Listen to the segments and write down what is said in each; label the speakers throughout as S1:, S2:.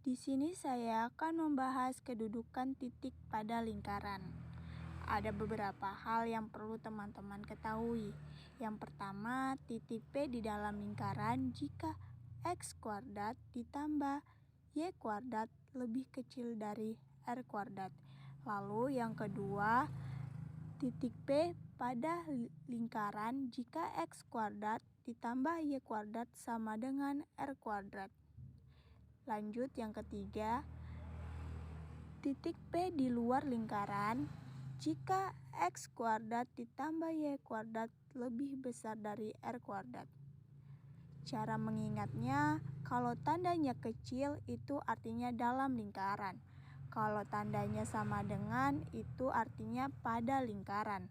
S1: Di sini saya akan membahas kedudukan titik pada lingkaran. Ada beberapa hal yang perlu teman-teman ketahui. Yang pertama, titik P di dalam lingkaran jika X kuadrat ditambah Y kuadrat lebih kecil dari R kuadrat. Lalu yang kedua, titik P pada lingkaran jika X kuadrat ditambah Y kuadrat sama dengan R kuadrat. Lanjut yang ketiga, titik P di luar lingkaran jika X kuadrat ditambah Y kuadrat lebih besar dari R kuadrat. Cara mengingatnya, kalau tandanya kecil itu artinya dalam lingkaran. Kalau tandanya sama dengan itu artinya pada lingkaran.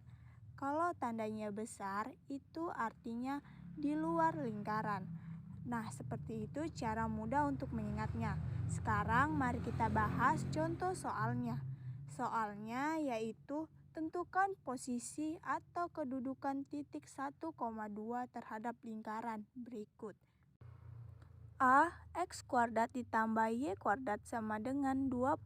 S1: Kalau tandanya besar itu artinya di luar lingkaran. Nah, seperti itu cara mudah untuk mengingatnya. Sekarang mari kita bahas contoh soalnya. Soalnya yaitu tentukan posisi atau kedudukan titik 1,2 terhadap lingkaran berikut. A. X kuadrat ditambah Y kuadrat sama dengan 25.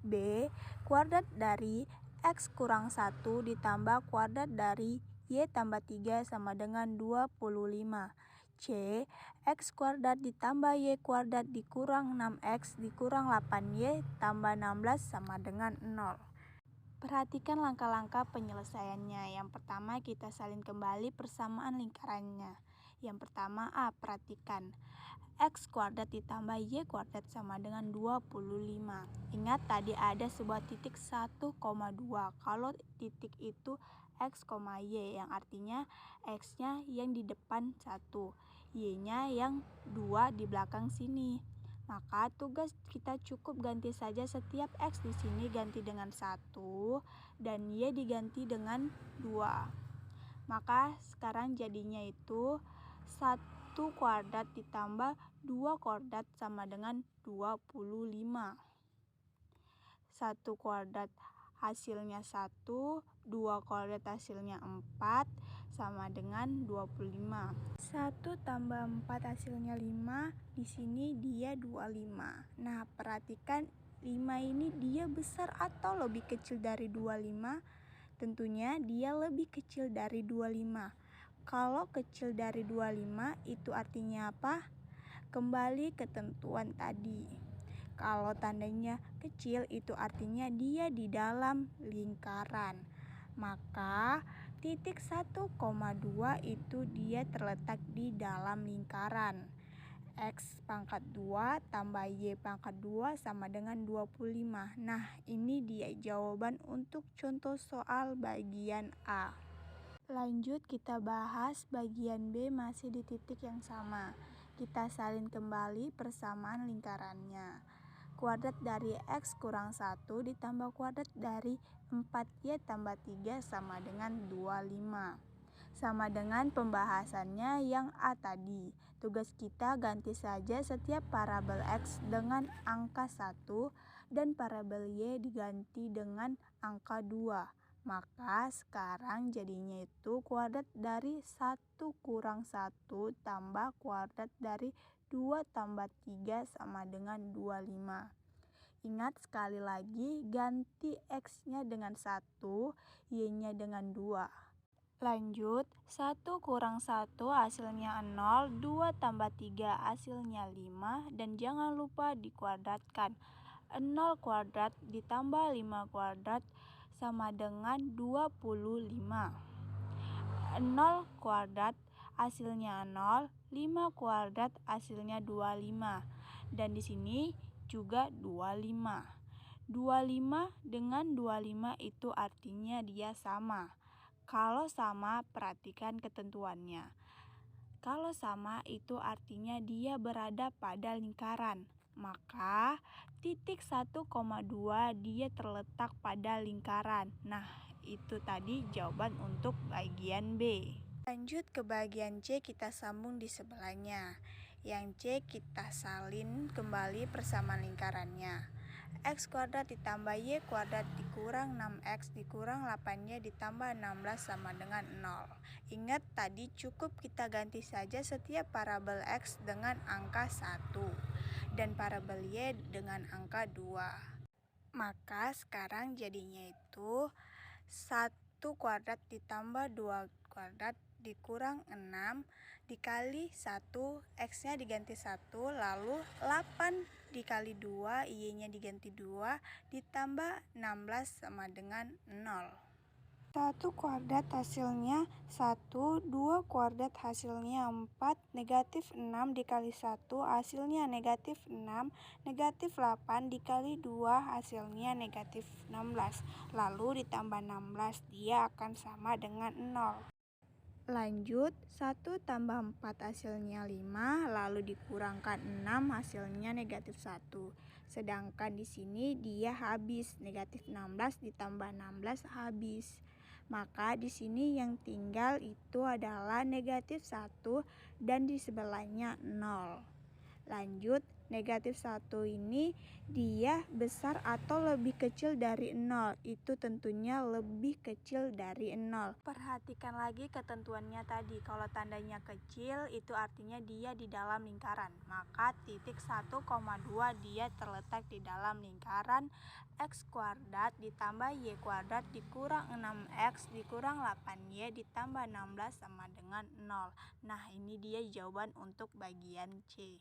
S1: B. Kuadrat dari X kurang 1 ditambah kuadrat dari Y tambah 3 sama dengan 25. C. X kuadrat ditambah Y kuadrat dikurang 6X dikurang 8Y tambah 16 sama dengan 0. Perhatikan langkah-langkah penyelesaiannya. Yang pertama, kita salin kembali persamaan lingkarannya. Yang pertama A, perhatikan. X kuadrat ditambah Y kuadrat sama dengan 25. Ingat tadi ada sebuah titik 1,2. Kalau titik itu X, Y yang artinya X-nya yang di depan 1, Y-nya yang 2 di belakang sini. Maka tugas kita cukup ganti saja setiap X di sini ganti dengan 1 dan Y diganti dengan 2. Maka sekarang jadinya itu 1 kuadrat ditambah 2 kuadrat sama dengan 25. 1 kuadrat hasilnya 1, 2 kuadrat hasilnya 4 sama dengan 25. 1 tambah 4 hasilnya 5, di sini dia 25. Nah, perhatikan 5 ini dia besar atau lebih kecil dari 25? Tentunya dia lebih kecil dari 25. Kalau kecil dari 25 itu artinya apa? Kembali ke tentuan tadi. Kalau tandanya kecil itu artinya dia di dalam lingkaran. Maka titik 1,2 itu dia terletak di dalam lingkaran. X pangkat 2 tambah Y pangkat 2 sama dengan 25. Nah, ini dia jawaban untuk contoh soal bagian A. Lanjut kita bahas bagian B masih di titik yang sama. Kita salin kembali persamaan lingkarannya. Kuadrat dari X kurang 1 ditambah kuadrat dari 4Y tambah 3 sama dengan 25. Sama dengan pembahasannya yang A tadi. Tugas kita ganti saja setiap parabel X dengan angka 1 dan parabel Y diganti dengan angka 2. Maka sekarang jadinya itu kuadrat dari 1 kurang 1 tambah kuadrat dari 2 tambah 3 sama dengan 25. Ingat sekali lagi ganti X-nya dengan 1, Y-nya dengan 2. Lanjut, 1 kurang 1 hasilnya 0, 2 tambah 3 hasilnya 5, dan jangan lupa dikuadratkan. 0 kuadrat ditambah 5 kuadrat sama dengan 25. 0 kuadrat hasilnya 0, 5 kuadrat hasilnya 25. Dan di sini juga 25. 25 dengan 25 itu artinya dia sama. Kalau sama, perhatikan ketentuannya. Kalau sama itu artinya dia berada pada lingkaran. Maka titik 1,2 dia terletak pada lingkaran. Nah, itu tadi jawaban untuk bagian B. Lanjut ke bagian C, kita sambung di sebelahnya. Yang C kita salin kembali persamaan lingkarannya. X kuadrat ditambah Y kuadrat dikurang 6X dikurang 8Y ditambah 16 sama dengan 0. Ingat tadi cukup kita ganti saja setiap parabel X dengan angka 1. dan parabel Y dengan angka 2. Maka sekarang jadinya itu 1 kuadrat ditambah 2 kuadrat dikurang 6 dikali 1, X-nya diganti 1, lalu 8 dikali 2, Y-nya diganti 2, ditambah 16 sama dengan 0. 1 kuadrat hasilnya 1, 2 kuadrat hasilnya 4, negatif 6 dikali 1 hasilnya negatif 6, negatif 8 dikali 2 hasilnya negatif 16. Lalu ditambah 16, dia akan sama dengan 0. Lanjut, 1 tambah 4 hasilnya 5, lalu dikurangkan 6 hasilnya negatif 1. Sedangkan di sini dia habis, negatif 16 ditambah 16 habis. Maka di sini yang tinggal itu adalah negatif 1 dan di sebelahnya 0. Lanjut, negatif 1 ini dia besar atau lebih kecil dari 0. Itu tentunya lebih kecil dari 0. Perhatikan lagi ketentuannya tadi. Kalau tandanya kecil itu artinya dia di dalam lingkaran. Maka titik 1,2 dia terletak di dalam lingkaran X kuadrat ditambah Y kuadrat dikurang 6X dikurang 8Y ditambah 16 sama dengan 0. Nah, ini dia jawaban untuk bagian C.